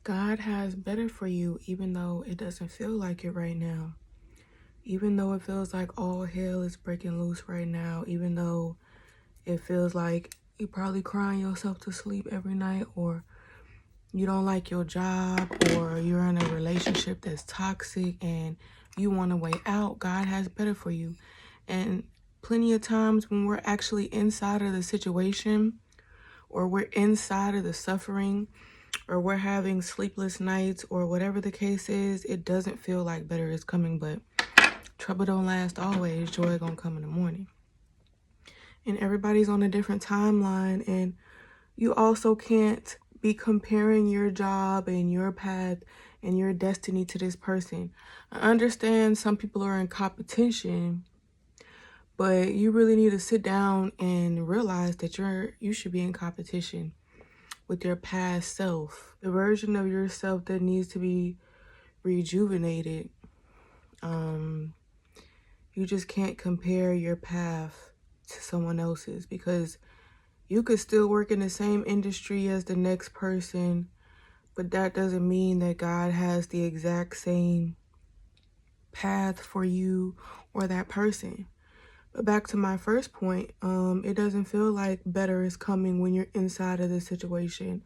God has better for you, even though it doesn't feel like it right now. Even though it feels like all hell is breaking loose right now. Even though it feels like you're probably crying yourself to sleep every night, or you don't like your job, or you're in a relationship that's toxic and you want a way out. God has better for you. And plenty of times when we're actually inside of the situation, or we're inside of the suffering, or we're having sleepless nights, or whatever the case is, it doesn't feel like better is coming. But trouble don't last always. Joy gonna come in the morning. And everybody's on a different timeline, and you also can't be comparing your job and your path and your destiny to this person. I understand some people are in competition, but you really need to sit down and realize that you should be in competition with your past self, the version of yourself that needs to be rejuvenated. You just can't compare your path to someone else's, because you could still work in the same industry as the next person, but that doesn't mean that God has the exact same path for you or that person. But back to my first point, it doesn't feel like better is coming when you're inside of the situation,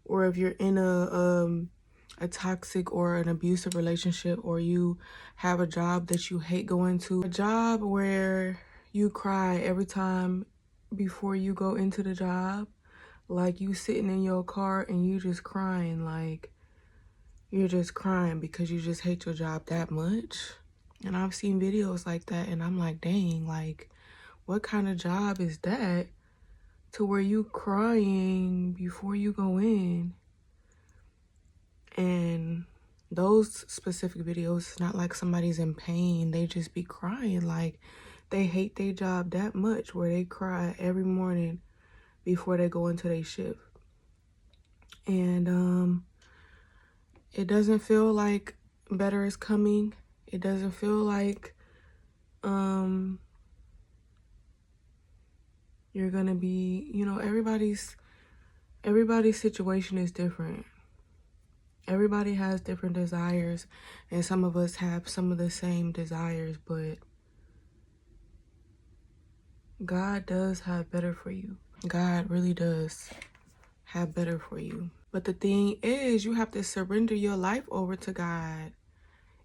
or if you're in a toxic or an abusive relationship, or you have a job that you hate going to, a job where you cry every time before you go into the job, like you sitting in your car and you just crying, like you're just crying because you just hate your job that much. And I've seen videos like that, and I'm like, dang, like what kind of job is that to where you crying before you go in? And those specific videos, it's not like somebody's in pain. They just be crying like they hate their job that much, where they cry every morning before they go into their shift. And it doesn't feel like better is coming. It doesn't feel like you're gonna be, everybody's situation is different. Everybody has different desires, and some of us have some of the same desires, but God does have better for you. God really does have better for you. But the thing is, you have to surrender your life over to God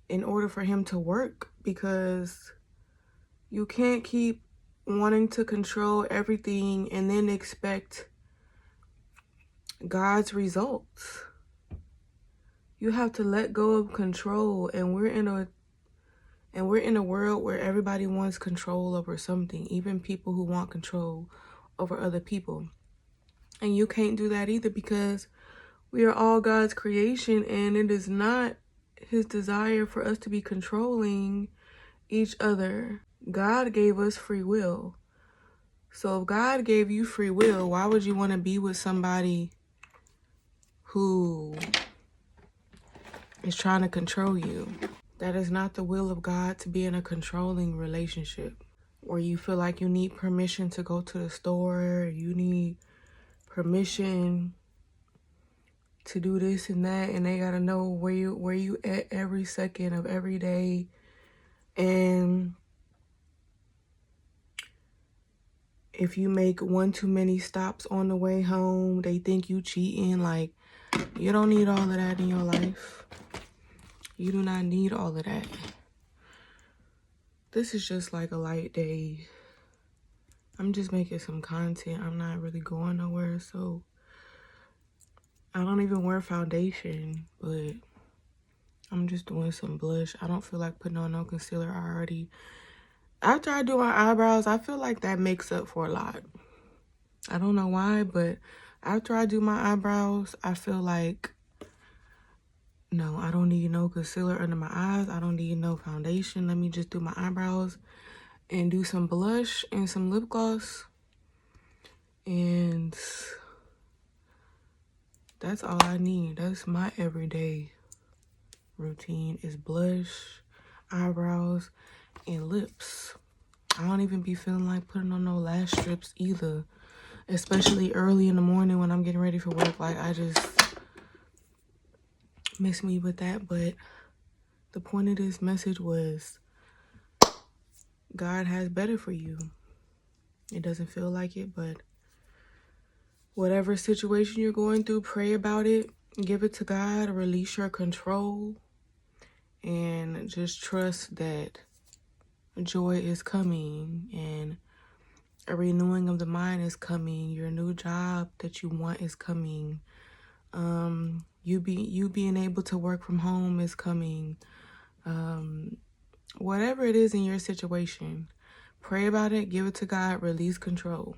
in order for him to work, because you can't keep wanting to control everything and then expect God's results. You have to let go of control, and we're in a world where everybody wants control over something, even people who want control over other people. And you can't do that either, because we are all God's creation, and it is not his desire for us to be controlling each other. God gave us free will. So if God gave you free will, why would you want to be with somebody who is trying to control you? That is not the will of God, to be in a controlling relationship where you feel like you need permission to go to the store, you need permission to do this and that, and they gotta know where you at every second of every day. And if you make one too many stops on the way home, they think you cheating. Like, you don't need all of that in your life. You do not need all of that. This is just like a light day. I'm just making some content. I'm not really going nowhere, so I don't even wear foundation, but I'm just doing some blush. I don't feel like putting on no concealer already. After I do my eyebrows, I feel like that makes up for a lot. I don't know why, but after I do my eyebrows, I feel like, no, I don't need no concealer under my eyes. I don't need no foundation. Let me just do my eyebrows and do some blush and some lip gloss. And that's all I need. That's my everyday routine, is blush, eyebrows, and lips. I don't even be feeling like putting on no lash strips either, especially early in the morning when I'm getting ready for work. Like, I just, miss me with that. But the point of this message was God has better for you. It doesn't feel like it, but whatever situation you're going through, pray about it, give it to God, release your control, and just trust that joy is coming and a renewing of the mind is coming. Your new job that you want is coming. You being able to work from home is coming. Whatever it is in your situation, pray about it, give it to God, release control.